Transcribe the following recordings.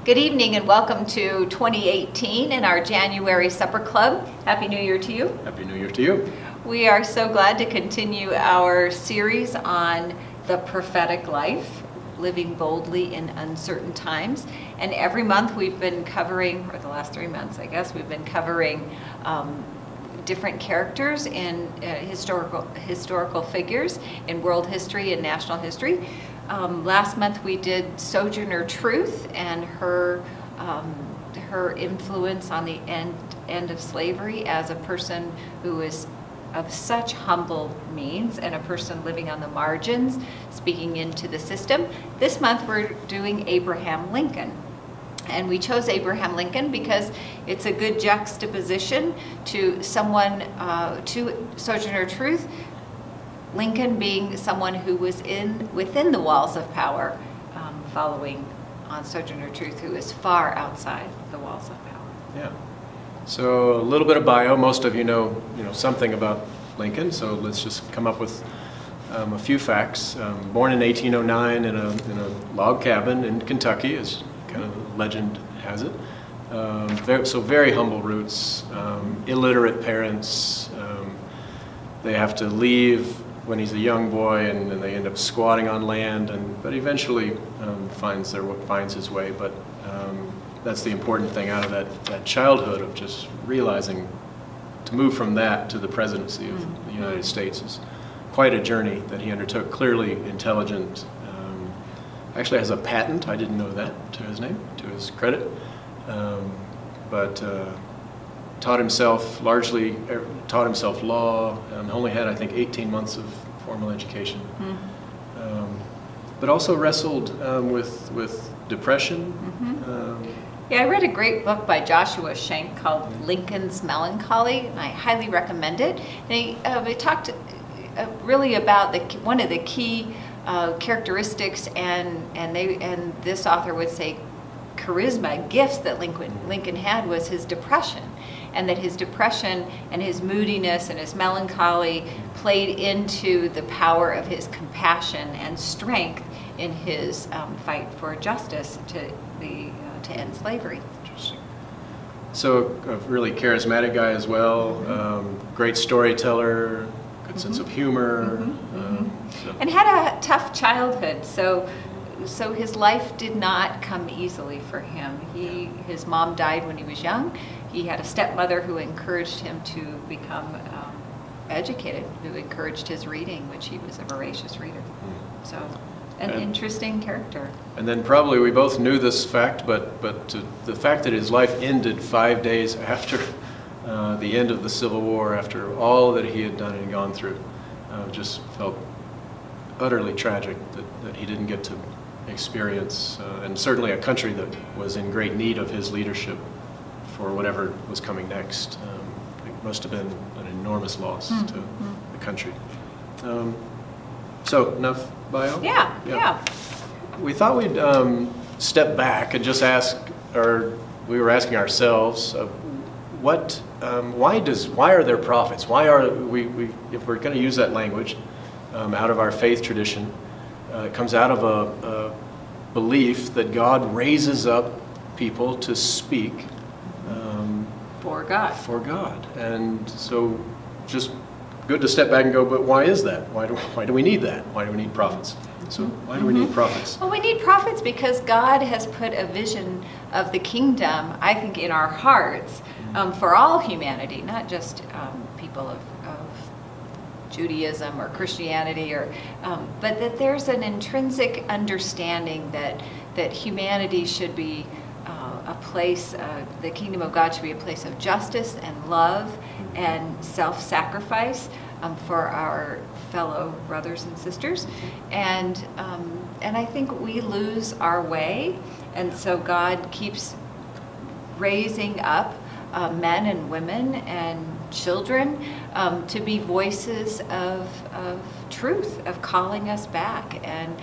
Good evening and welcome to 2018 in our January Supper Club. Happy New Year to you. Happy New Year to you. We are so glad to continue our series on the prophetic life, living boldly in uncertain times. And every month we've been covering, or the last 3 months I guess, we've been covering different characters in historical figures in world history and national history. Last month we did Sojourner Truth and her influence on the end of slavery as a person who is of such humble means and a person living on the margins, speaking into the system. This month we're doing Abraham Lincoln. And we chose Abraham Lincoln because it's a good juxtaposition to someone, to Sojourner Truth, Lincoln being someone who was within the walls of power, following on Sojourner Truth, who is far outside the walls of power. Yeah. So a little bit of bio. Most of you know something about Lincoln. So let's just come up with a few facts. Born in 1809 in a log cabin in Kentucky, as kind of legend has it. So very humble roots. Illiterate parents. They have to leave when he's a young boy, and they end up squatting on land, but eventually finds his way. But that's the important thing out of that childhood of just realizing to move from that to the presidency of the United States is quite a journey that he undertook. Clearly intelligent. Actually has a patent. I didn't know that, to his name, to his credit. But taught himself law, and only had, I think, 18 months of formal education. But also wrestled with depression. Yeah, I read a great book by Joshua Schenck called Lincoln's Melancholy, and I highly recommend it. And he talked really about one of the key characteristics and this author would say charisma, gifts that Lincoln had was his depression, and that his depression and his moodiness and his melancholy played into the power of his compassion and strength in his fight for justice to end slavery. Interesting. So a really charismatic guy as well, great storyteller, good sense of humor. And had a tough childhood, so his life did not come easily for him. His mom died when he was young. He had a stepmother who encouraged him to become educated, who encouraged his reading, which he was a voracious reader. So an interesting character. And then probably we both knew this fact, but the fact that his life ended 5 days after the end of the Civil War, after all that he had done and gone through, just felt utterly tragic that he didn't get to experience, and certainly a country that was in great need of his leadership for whatever was coming next. It must have been an enormous loss to the country. So enough bio? Yeah. We thought we'd step back and just ask, or we were asking ourselves, why are there prophets? Why are we if we're going to use that language out of our faith tradition, it comes out of a belief that God raises up people to speak for God. And so just good to step back and go, but why is that? Why do we need that? Why do we need prophets? So why do we need prophets? Well, we need prophets because God has put a vision of the kingdom, I think, in our hearts for all humanity, not just people of Judaism or Christianity, but that there's an intrinsic understanding that humanity should be a place, the kingdom of God should be a place of justice and love and self-sacrifice for our fellow brothers and sisters, and I think we lose our way, and so God keeps raising up men and women and children to be voices of truth, of calling us back. And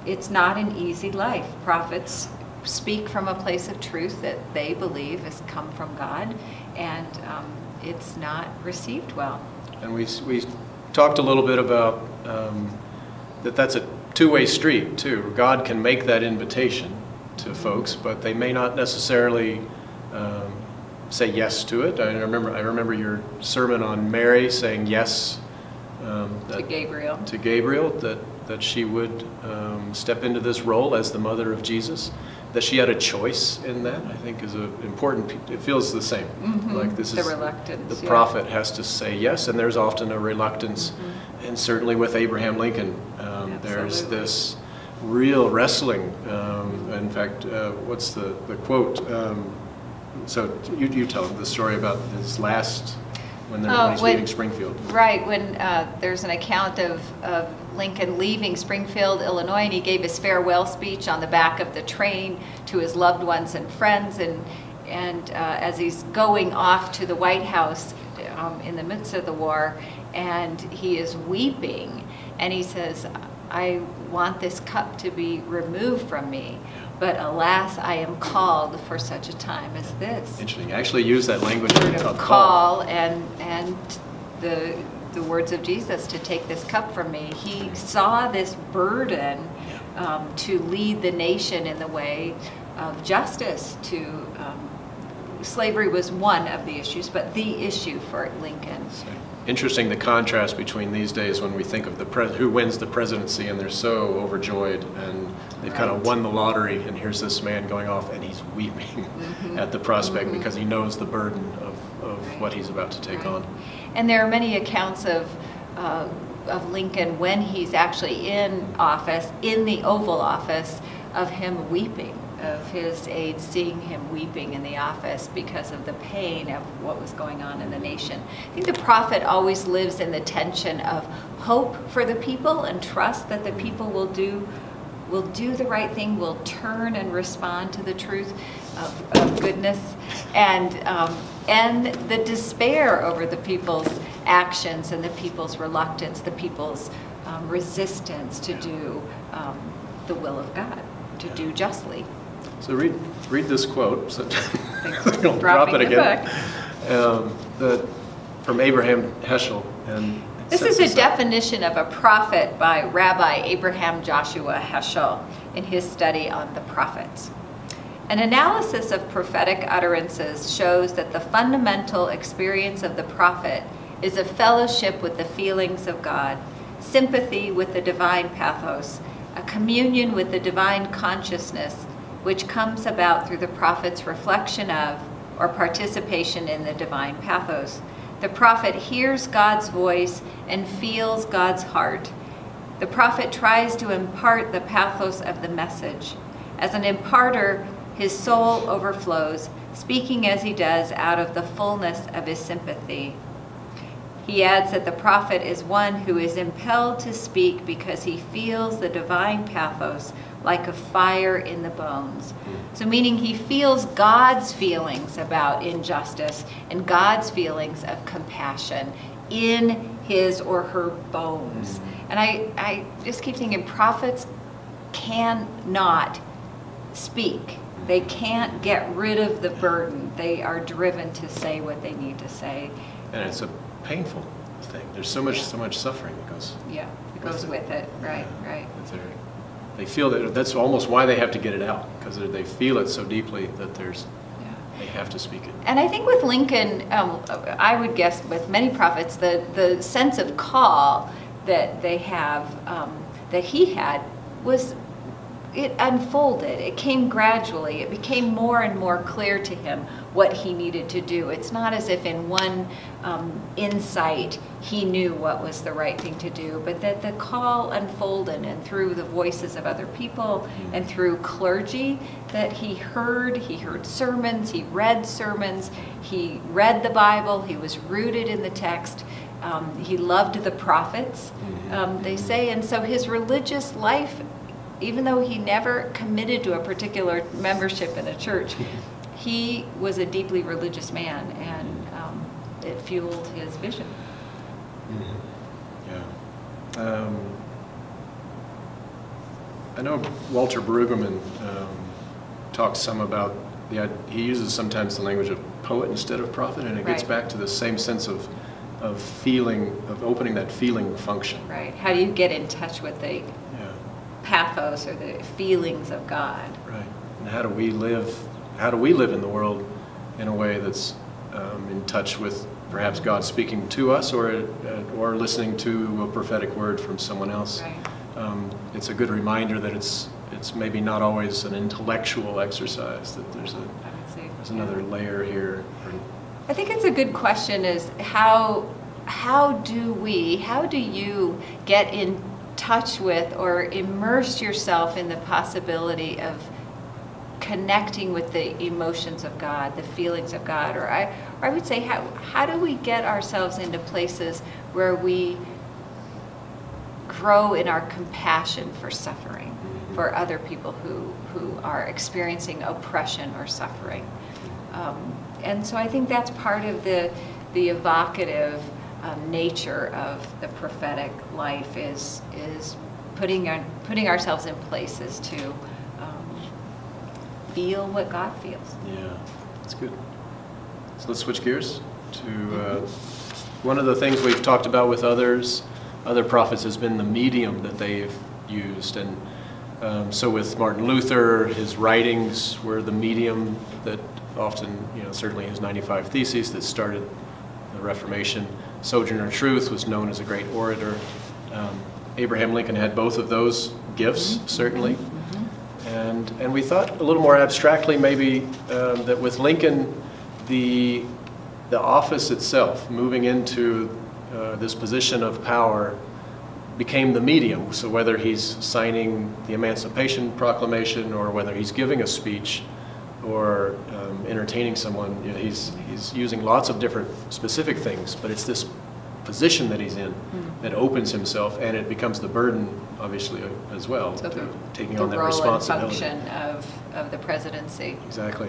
it's not an easy life. Prophets speak from a place of truth that they believe has come from God, and it's not received well. And we talked a little bit about that's a two-way street too. God can make that invitation, to folks, but they may not necessarily say yes to it. I remember your sermon on Mary saying yes to Gabriel. To Gabriel, that she would step into this role as the mother of Jesus. That she had a choice in that, I think, is important. It feels the same. Like this the is reluctance. The prophet has to say yes, and there's often a reluctance, and certainly with Abraham Lincoln, there's this real wrestling. In fact, what's the quote? So you tell the story about his last when he's leaving Springfield. Right, when there's an account of Lincoln leaving Springfield, Illinois, and he gave his farewell speech on the back of the train to his loved ones and friends, and as he's going off to the White House in the midst of the war, and he is weeping, and he says, "I want this cup to be removed from me, but alas, I am called for such a time as this." Interesting. I actually use that language of call and the words of Jesus, to take this cup from me. He saw this burden to lead the nation in the way of justice. Slavery was one of the issues, but the issue for Lincoln. Interesting the contrast between these days when we think of who wins the presidency, and they're so overjoyed and they've kind of won the lottery, and here's this man going off and he's weeping at the prospect because he knows the burden of what he's about to take on. And there are many accounts of Lincoln when he's actually in office, in the Oval Office, of him weeping, of his aides seeing him weeping in the office because of the pain of what was going on in the nation. I think the prophet always lives in the tension of hope for the people and trust that the people will do the right thing, will turn and respond to the truth of goodness, and the despair over the people's actions and the people's reluctance, the people's resistance to do the will of God, to do justly. So read this quote. So I'll drop it again. From Abraham Heschel. And this is a definition of a prophet by Rabbi Abraham Joshua Heschel in his study on the prophets. An analysis of prophetic utterances shows that the fundamental experience of the prophet is a fellowship with the feelings of God, sympathy with the divine pathos, a communion with the divine consciousness, which comes about through the prophet's reflection of or participation in the divine pathos. The prophet hears God's voice and feels God's heart. The prophet tries to impart the pathos of the message. As an imparter, his soul overflows, speaking as he does out of the fullness of his sympathy. He adds that the prophet is one who is impelled to speak because he feels the divine pathos like a fire in the bones. So meaning he feels God's feelings about injustice and God's feelings of compassion in his or her bones. And I just keep thinking, prophets cannot speak. They can't get rid of the burden. They are driven to say what they need to say. And it's a painful thing. There's so much suffering that goes. Yeah, it goes with it. Right, right. They feel that that's almost why they have to get it out, because they feel it so deeply that they have to speak it. And I think with Lincoln, I would guess with many prophets, the sense of call that they have, that he had, it unfolded. It came gradually. It became more and more clear to him what he needed to do. It's not as if in one insight he knew what was the right thing to do, but that the call unfolded, and through the voices of other people and through clergy that he heard sermons, he read the Bible, he was rooted in the text. He loved the prophets, they say, and so his religious life, even though he never committed to a particular membership in a church, he was a deeply religious man, and it fueled his vision. Yeah. I know Walter Brueggemann talks some about he uses sometimes the language of poet instead of prophet, and it gets back to the same sense of feeling, of opening that feeling function. Right. How do you get in touch with the pathos or the feelings of God? Right. and how do we live in the world in a way that's in touch with perhaps God speaking to us, or listening to a prophetic word from someone else. Right. It's a good reminder that it's maybe not always an intellectual exercise, that there's another layer here. I think it's a good question, is how do you get in touch with or immerse yourself in the possibility of connecting with the emotions of God, the feelings of God, or I would say how do we get ourselves into places where we grow in our compassion for suffering, for other people who are experiencing oppression or suffering. And so I think that's part of the evocative nature of the prophetic life, is putting ourselves in places to feel what God feels. Yeah, that's good. So let's switch gears to one of the things we've talked about with other prophets has been the medium that they've used. And so with Martin Luther, his writings were the medium that often, certainly his 95 Theses that started the Reformation. Sojourner Truth was known as a great orator. Abraham Lincoln had both of those gifts, certainly. And we thought a little more abstractly maybe that with Lincoln, the office itself, moving into this position of power, became the medium. So whether he's signing the Emancipation Proclamation, or whether he's giving a speech, or entertaining someone, he's using lots of different specific things, but it's this position that he's in that opens himself, and it becomes the burden, obviously, as well, So taking on that responsibility. The role and function of the presidency. Exactly.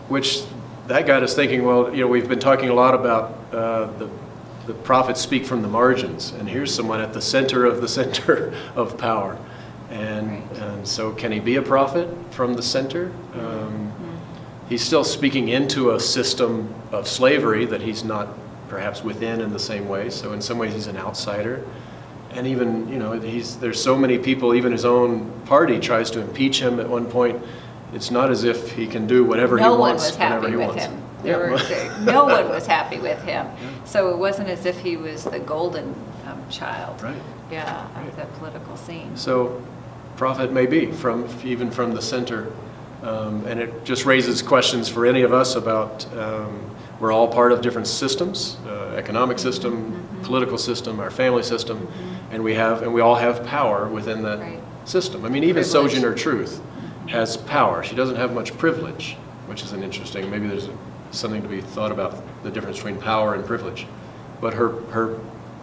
Which, that got us thinking, well, we've been talking a lot about the prophets speak from the margins, and here's someone at the center of power. And so can he be a prophet from the center? He's still speaking into a system of slavery that he's not perhaps within in the same way. So in some ways he's an outsider. And even, there's so many people, even his own party tries to impeach him at one point. It's not as if he can do whatever he wants whenever he wants. No one was happy with him. So it wasn't as if he was the golden child. Right. Yeah, of the political scene. So prophet may be even from the center. And it just raises questions for any of us about, we're all part of different systems, economic system, political system, our family system, and we all have power within that system. I mean, even Sojourner Truth has power. She doesn't have much privilege, which is interesting. Maybe there's something to be thought about, the difference between power and privilege. But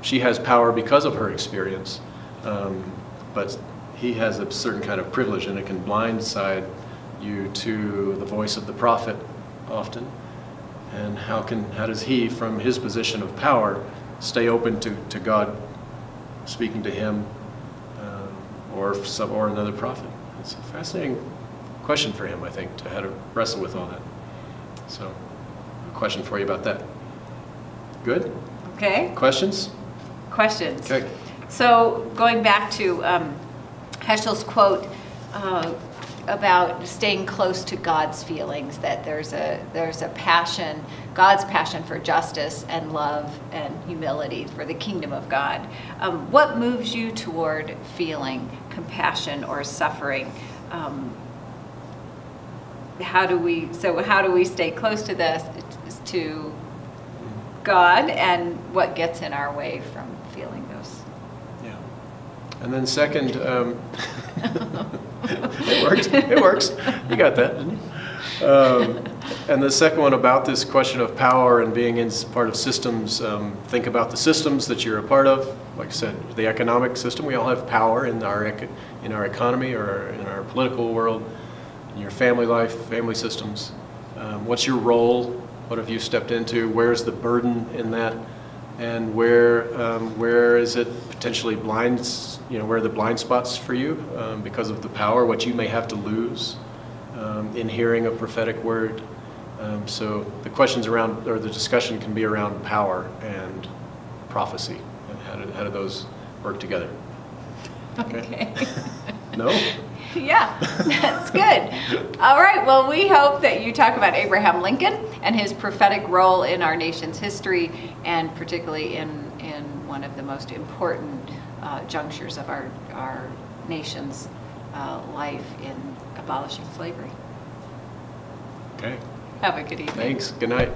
she has power because of her experience, but he has a certain kind of privilege, and it can blindside you to the voice of the prophet often. And how does he, from his position of power, stay open to God speaking to him, or another prophet? It's a fascinating question for him, I think, to how to wrestle with all that. So, a question for you about that. Good? Okay. Questions? Questions. Okay. So, going back to Heschel's quote about staying close to God's feelings, that there's a passion, God's passion for justice and love and humility for the kingdom of God. What moves you toward feeling compassion or suffering? How do we stay close to this, to God, and what gets in our way from feeling those? Yeah. And then second, it works. You got that, didn't you? And the second one about this question of power and being in part of systems, think about the systems that you're a part of. Like I said, the economic system, we all have power in our economy or in our political world, in your family life, family systems. What's your role? What have you stepped into? Where's the burden in that? And where is it potentially blinds? Where are the blind spots for you because of the power? What you may have to lose in hearing a prophetic word. So the questions around, or the discussion can be around power and prophecy, and how do those work together? Okay. No? Yeah, that's good. All right, well, we hope that you talk about Abraham Lincoln and his prophetic role in our nation's history, and particularly in one of the most important junctures of our nation's life in abolishing slavery. Okay. Have a good evening. Thanks. Good night.